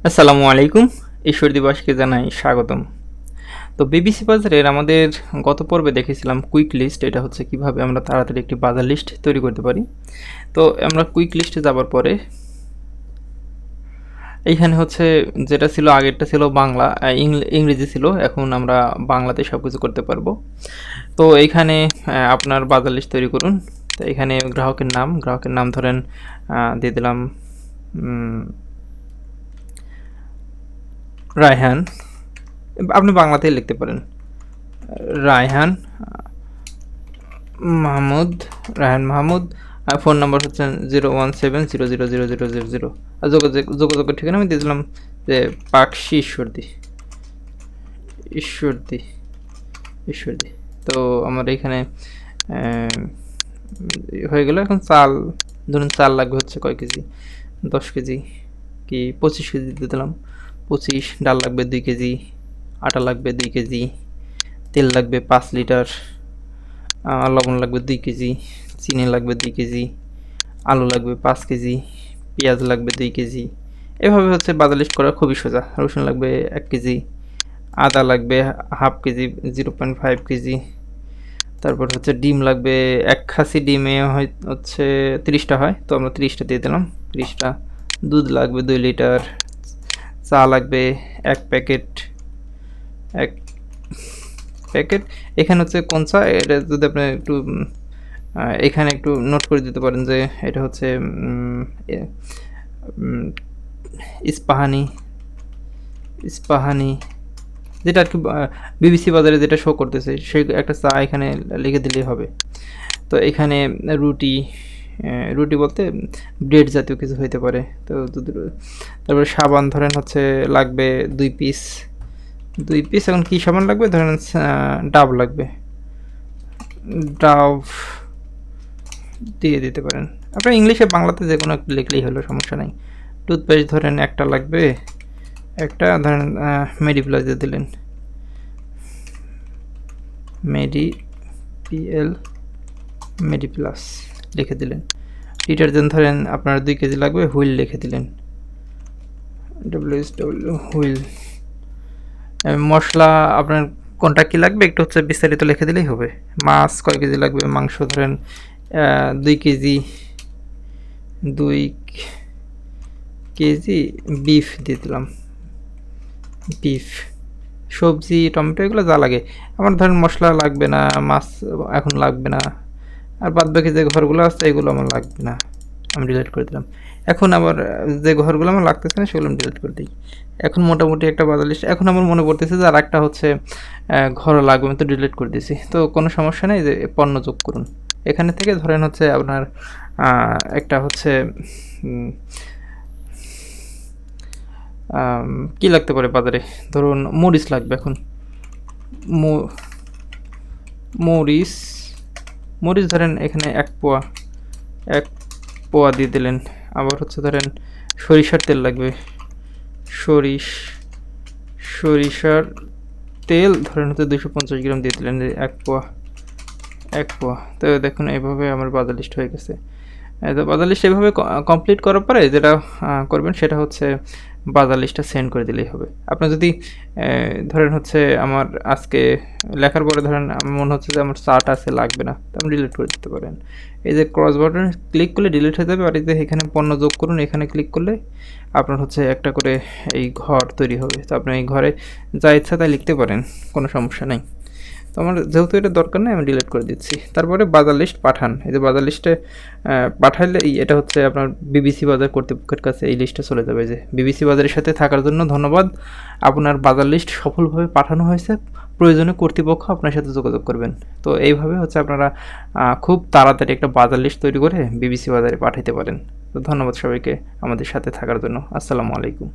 আসসালামু আলাইকুম। ঈশ্বর দিবসকে জানাই স্বাগতম। তো বিবিসি বাজারের আমাদের গত পর্বে দেখেছিলাম কুইক লিস্ট। এটা হচ্ছে কিভাবে আমরা তাড়াতাড়ি একটি বাজার লিস্ট তৈরি করতে পারি। তো আমরা কুইক লিস্টে যাবার পরে এইখানে হচ্ছে যেটা ছিল আগেরটা ছিল বাংলা, ইংরেজি ছিল। এখন আমরা বাংলাতে সব কিছু করতে পারবো। তো এইখানে আপনার বাজার লিস্ট তৈরি করুন। তো এখানে গ্রাহকের নাম ধরেন দিয়ে দিলাম রায়হান। আপনি বাংলাতেই লিখতে পারেন রায়হান মাহমুদ। রায়হান মাহমুদ। ফোন নাম্বার হচ্ছে 017000000। আর যোগাযোগের ঠিকানা আমি দিয়েছিলাম যে পাকশি ঈশ্বরদী। তো আমার এখানে হয়ে গেল। এখন চাল ধরুন, চাল লাগবে হচ্ছে কয় কেজি, 10 কেজি কি 25 কেজি দিয়ে দিলাম। 25। ডাল লাগবে 2 কেজি, আটা লাগবে 2 কেজি, তেল লাগবে 5 লিটার, লবণ লাগবে 2 কেজি, চিনি লাগবে 2 কেজি, আলু লাগবে 5 কেজি, পেঁয়াজ লাগবে 2 কেজি। এভাবে হচ্ছে বাজার লিস্ট করা খুবই সোজা। রসুন লাগবে 1 কেজি, আদা লাগবে হাফ কেজি, 0.5 কেজি। তারপর হচ্ছে ডিম লাগবে 1 খাসি ডিমে হচ্ছে 30টা হয়, তো আমরা 30টা দিয়ে দিলাম। 30টা। দুধ লাগবে 2 লিটার। চা লাগবে 1 প্যাকেট। 1 প্যাকেট। এখানে হচ্ছে কোন চা, এটা যদি আপনি একটু এখানে একটু নোট করে দিতে পারেন যে এটা হচ্ছে ইস্পাহানি ইস্পাহানি যেটা আর কি বিবিসি বাজারে যেটা শো করতেছে সেই একটা চা এখানে লিখে দিলেই হবে। তো এখানে রুটি, রুটি বলতে ব্রেড জাতীয় কিছু হইতে পারে। তো তারপরে সাবান ধরেন হচ্ছে লাগবে 2 পিস। 2 পিস। এখন কী সাবান লাগবে ধরেন ডাব লাগবে, ডাব দিয়ে দিতে পারেন। আপনার ইংলিশে বাংলাতে যে কোনো একটু লিখলেই হলো, সমস্যা নাই। টুথপেস্ট ধরেন একটা লাগবে, একটা ধরেন মেডি প্লাস দিয়ে দিলেন, মেডি প্লাস লিখে দিলেন। ডিটারজেন্ট ধরেন আপনার 2 কেজি লাগবে, হুইল লিখে দিলেন, WSW হুইল। মশলা আপনার কোনটা কী লাগবে একটু হচ্ছে বিস্তারিত লিখে দিলেই হবে। মাছ কয় কেজি লাগবে, মাংস ধরেন 2 কেজি, 2 কেজি। বিফ দিয়ে দিলাম, বিফ। সবজি টমেটো এগুলো যা লাগে। আমার ধরেন মশলা লাগবে না, মাছ এখন লাগবে না, আর বাদ বাকি যে ঘরগুলো আছে এগুলো আমার লাগবে না, আমি ডিলিট করে দিলাম। এখন আবার যে ঘরগুলো আমার লাগতেছে না সেগুলো আমি ডিলিট করে দিই। এখন মোটামুটি একটা বাজার লিস্ট। এখন আমার মনে পড়তেছে যে আর একটা হচ্ছে ঘর লাগবে, আমি তো ডিলিট করে দিয়েছি। তো কোনো সমস্যা নেই, যে পণ্য যোগ করুন। এখানে থেকে ধরেন হচ্ছে আপনার একটা হচ্ছে কি লাগতে পারে বাজারে, ধরুন মরিচ লাগবে। এখন মরিচ মরিচ ধরেন এখানে 1 পোয়া দিয়ে দিলেন। আবার হচ্ছে ধরেন সরিষার তেল লাগবে, সরিষার তেল ধরেন হচ্ছে 250 গ্রাম দিয়ে দিলেন, 1 পোয়া। তো দেখুন এইভাবে আমার বাজার লিস্ট হয়ে গেছে। তো বাজার লিস্ট এইভাবে কমপ্লিট করার পরে যেটা করবেন সেটা হচ্ছে বাজার লিস্টটা সেন্ড করে দিলেই হবে। আপনার যদি ধরেন হচ্ছে আমার আজকে লেখার পরে ধরেন আমার মনে হচ্ছে যে আমার চার্ট আছে লাগবে না, তো আপনি ডিলিট করে দিতে পারেন। এই যে ক্রস বাটন ক্লিক করলে ডিলিট হয়ে যাবে। আর এই যে এখানে পণ্য যোগ করুন, এখানে ক্লিক করলে আপনার হচ্ছে একটা করে এই ঘর তৈরি হবে। তো আপনি এই ঘরে যা ইচ্ছা তাই লিখতে পারেন, কোনো সমস্যা নেই। তো আমার যেহেতু এটা দরকার নেই আমি ডিলিট করে দিচ্ছি। তারপরে বাজার লিস্ট পাঠান। এই যে বাজার লিস্টে পাঠাইলে এটা হচ্ছে আপনার বিবিসি বাজার কর্তৃপক্ষের কাছে এই লিস্টটা চলে যাবে। যে বিবিসি বাজারের সাথে থাকার জন্য ধন্যবাদ, আপনার বাজার লিস্ট সফলভাবে পাঠানো হয়েছে, প্রয়োজনে কর্তৃপক্ষ আপনার সাথে যোগাযোগ করবেন। তো এইভাবে হচ্ছে আপনারা খুব তাড়াতাড়ি একটা বাজার লিস্ট তৈরি করে বিবিসি বাজারে পাঠাতে পারেন। তো ধন্যবাদ সবাইকে আমাদের সাথে থাকার জন্য। আসসালামু আলাইকুম।